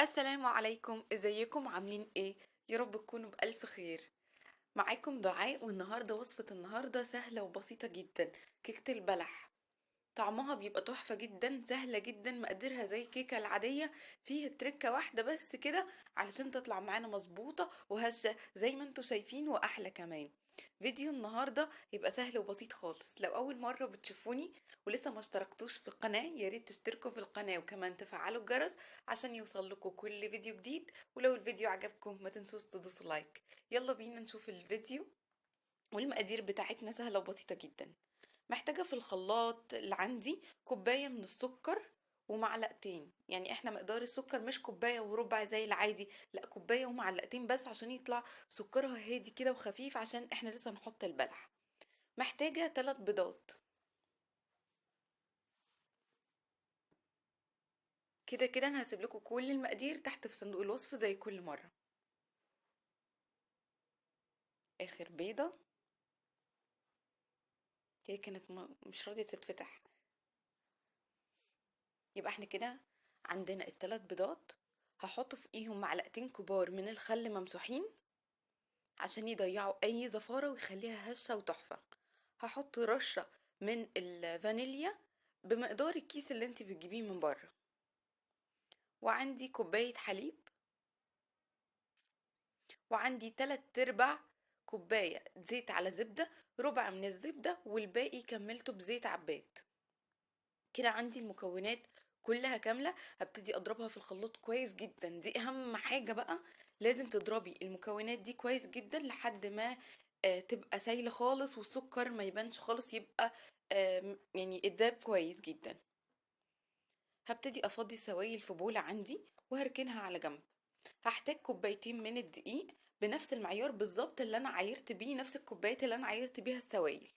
السلام عليكم، ازيكم عاملين ايه؟ يا رب تكونوا بألف خير. معاكم دعاء، والنهاردة وصفة النهاردة سهلة وبسيطة جدا. كيكة البلح. طعمها بيبقى تحفة جدا، سهلة جدا، مقاديرها زي الكيكة العادية. فيها تركة واحدة بس كده علشان تطلع معانا مظبوطة وهشة زي ما انتوا شايفين، وأحلى كمان. فيديو النهاردة يبقى سهل وبسيط خالص. لو أول مرة بتشوفوني ولسه ما اشتركتوش في القناة، ياريت تشتركوا في القناة وكمان تفعلوا الجرس عشان يوصل لكم كل فيديو جديد. ولو الفيديو عجبكم ما تنسوش تدوسوا لايك. يلا بينا نشوف الفيديو. والمقادير بتاعتنا سهلة وبسيطة جدا. محتاجة في الخلاط اللي عندي كوباية من السكر ومعلقتين. يعني احنا مقدار السكر مش كوباية وربع زي العادي، لا كوباية ومعلقتين بس عشان يطلع سكرها هادي كده وخفيف، عشان احنا لسه هنحط البلح. محتاجة 3 بيضات. كده كده انا هسيب لكم كل المقادير تحت في صندوق الوصف زي كل مرة. اخر بيضة. هي كانت مش راضية تتفتح. يبقى احنا كده عندنا الثلاث بيضات. هحط فوقيهم معلقتين كبار من الخل ممسوحين عشان يضيعوا اي زفارة ويخليها هشة وتحفة. هحط رشة من الفانيليا بمقدار الكيس اللي انت بتجيبيه من بره. وعندي كوباية حليب. وعندي 3/4 كوباية زيت على زبدة، ربع من الزبدة والباقي كملته بزيت عباد. كده عندي المكونات كلها كاملة. هبتدي اضربها في الخلاط كويس جدا، دي اهم حاجة بقى. لازم تضربي المكونات دي كويس جدا لحد ما تبقى سايلة خالص، والسكر ما يبانش خالص، يبقى يعني اتذاب كويس جدا. هبتدي افضي السوائل في بولة عندي وهركنها على جنب. هحتاج كوبايتين من الدقيق بنفس المعيار بالظبط اللي انا عايرت بيه، نفس الكوبايات اللي انا عايرت بيها السوائل.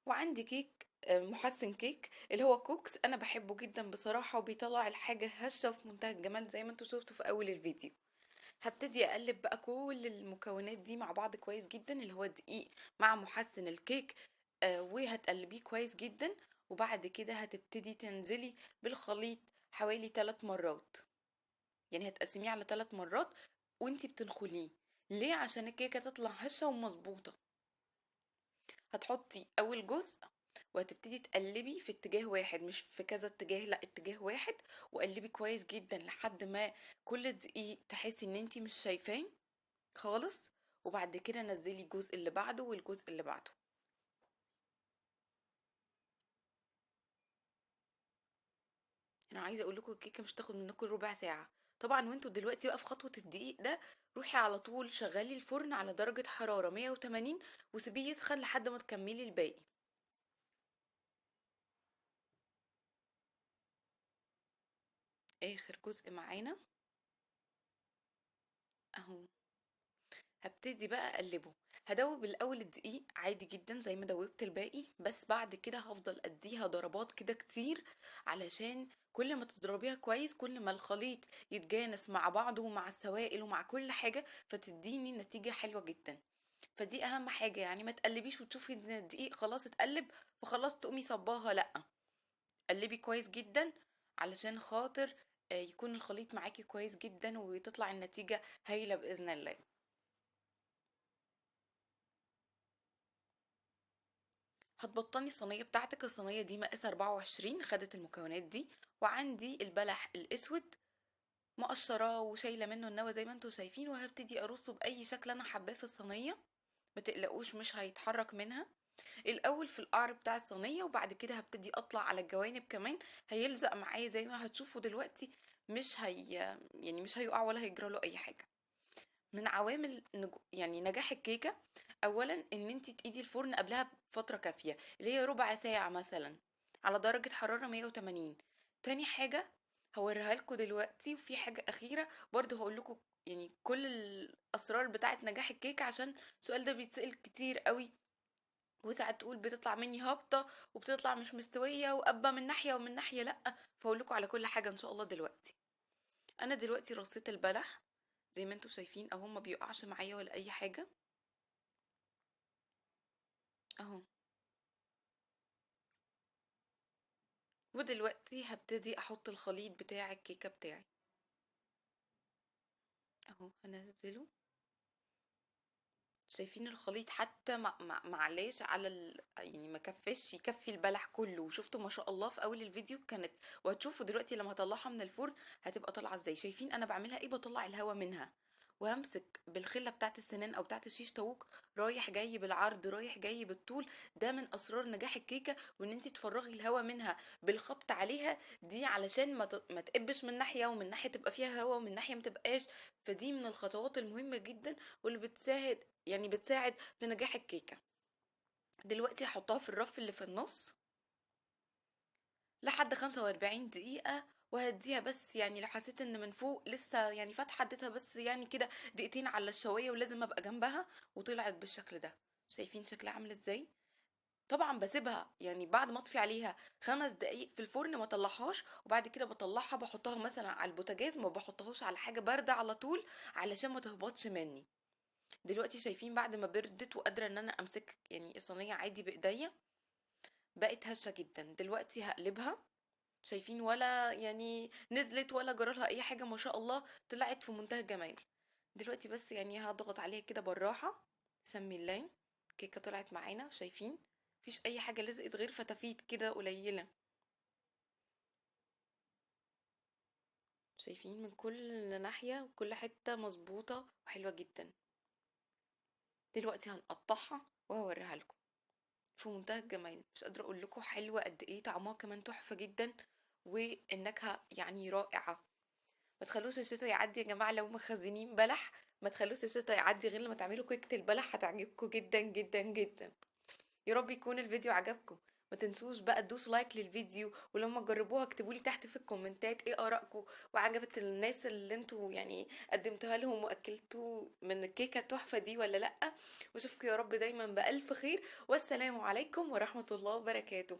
وعندي كيك محسن كيك اللي هو كوكس، انا بحبه جدا بصراحة، وبيطلع الحاجة هشة في منتهى الجمال زي ما انتوا شفتوا في اول الفيديو. هبتدي اقلب بقى كل المكونات دي مع بعض كويس جدا، اللي هو الدقيق مع محسن الكيك. وهتقلبيه كويس جدا. وبعد كده هتبتدي تنزلي بالخليط حوالي 3 مرات. يعني هتقسميه على 3 مرات وانتي بتنخليه. ليه؟ عشان الكيكة تطلع هشة ومظبوطة. هتحطي اول جزء وهتبتدي تقلبي في اتجاه واحد، مش في كذا اتجاه، لا اتجاه واحد. وقلبي كويس جدا لحد ما كل دقيق تحسي ان انتي مش شايفاه خالص. وبعد كده نزلي الجزء اللي بعده والجزء اللي بعده. انا عايزه اقول لكم الكيكه مش تاخد منكم ربع ساعه. طبعا وانتوا دلوقتي بقى في خطوه الدقيق ده، روحي على طول شغلي الفرن على درجه حراره 180 وسيبيه يسخن لحد ما تكملي الباقي. اخر جزء معانا اهو. هبتدي بقى اقلبه. هدوب الاول الدقيق عادي جدا زي ما دوبت الباقي، بس بعد كده هفضل اديها ضربات كده كتير، علشان كل ما تضربيها كويس كل ما الخليط يتجانس مع بعضه ومع السوائل ومع كل حاجة، فتديني نتيجة حلوة جدا. فدي اهم حاجة، يعني ما تقلبيش وتشوفي ان الدقيق خلاص اتقلب فخلاص تقومي صباها، لا. قلبي كويس جدا علشان خاطر يكون الخليط معاكي كويس جدا وتطلع النتيجة هايلة بإذن الله. هتبطني الصينيه بتاعتك. الصينيه دي مقاس 24، خدت المكونات دي. وعندي البلح الاسود مقشراه وشايله منه النوى زي ما انتوا شايفين، وهبتدي ارصه باي شكل انا حباه في الصينيه. ما تقلقوش مش هيتحرك منها. الاول في القعر بتاع الصينيه، وبعد كده هبتدي اطلع على الجوانب كمان. هيلزق معايا زي ما هتشوفوا دلوقتي. مش هي يعني مش هيقع ولا هيجرى له اي حاجه. من عوامل يعني نجاح الكيكة، اولا ان انت تقيدي الفرن قبلها بفترة كافية اللي هي ربع ساعة مثلا على درجة حرارة 180. تاني حاجة هوريها لكم دلوقتي، وفي حاجة اخيرة برضو هقول لكم، يعني كل الاسرار بتاعت نجاح الكيكة، عشان السؤال ده بيتسأل كتير قوي. وساعات تقول بتطلع مني هابطة وبتطلع مش مستوية وقبة من ناحية ومن ناحية، لا. فاقول لكم على كل حاجة ان شاء الله دلوقتي. انا دلوقتي رصيت البلح زي ما انتوا شايفين اهو، ما بيقعش معايا ولا اي حاجة اهو. ودلوقتي هبتدي احط الخليط بتاع الكيكة بتاعي. اهو هنزله. شايفين الخليط حتى معليش على يعني ما كفاش يكفي البلح كله. وشفتوا ما شاء الله في اول الفيديو كانت، وهتشوفوا دلوقتي لما هطلعها من الفرن هتبقى طالعه ازاي. شايفين انا بعملها ايه؟ بطلع الهواء منها وهمسك بالخله بتاعت السنان او بتاعت الشيش طاووق رايح جاي بالعرض رايح جاي بالطول. ده من اسرار نجاح الكيكه، وان انت تفرغي الهواء منها بالخبط عليها دي علشان ما تقبش من ناحيه ومن ناحيه تبقى فيها هواء ومن ناحيه ما تبقاش. فدي من الخطوات المهمه جدا واللي بتساعد في نجاح الكيكه. دلوقتي هحطها في الرف اللي في النص لحد 45 دقيقة، وهديها بس يعني لو حسيت ان من فوق لسه يعني فاتحة اديتها بس يعني كده دقيقتين على الشواية ولازم ابقى جنبها، وطلعت بالشكل ده. شايفين شكلها عامل ازاي؟ طبعا بسيبها يعني بعد ما اطفي عليها 5 دقايق في الفرن ما اطلعهاش، وبعد كده بطلعها بحطها مثلا على البوتاجاز، ما بحطهاش على حاجة باردة على طول علشان ما تهبطش مني. دلوقتي شايفين بعد ما بردت وقادرة ان انا امسك يعني الصينية عادي بايديا، بقت هشة جدا. دلوقتي هقلبها. شايفين ولا يعني نزلت ولا جرالها اي حاجة، ما شاء الله طلعت في منتهى الجمال. دلوقتي بس يعني هضغط عليها كده بالراحة. سمي الله. كيكة طلعت معانا. شايفين مفيش اي حاجة لزقت غير فتافيت كده قليلة. شايفين من كل ناحية وكل حتة مظبوطة وحلوة جدا. دلوقتي هنقطعها وهوريها لكم في منتهى الجمال. مش قادرة اقول لكم حلوة قد ايه، طعمها كمان تحفة جدا والنكهة يعني رائعة. ما تخلوش الشتا يعدي يا جماعة، لو مخزنين بلح ما تخلوش الشتا يعدي غير لما تعملوا كيكة البلح، هتعجبكم جدا جدا جدا. يا رب يكون الفيديو عجبكم. ما تنسوش بقى تدوسوا لايك للفيديو، ولما تجربوها اكتبوا لي تحت في الكومنتات ايه ارائكم، وعجبت الناس اللي انتوا يعني قدمتوها لهم واكلتوا من الكيكه التحفه دي ولا لا. واشوفكم يا رب دايما بالف خير، والسلام عليكم ورحمه الله وبركاته.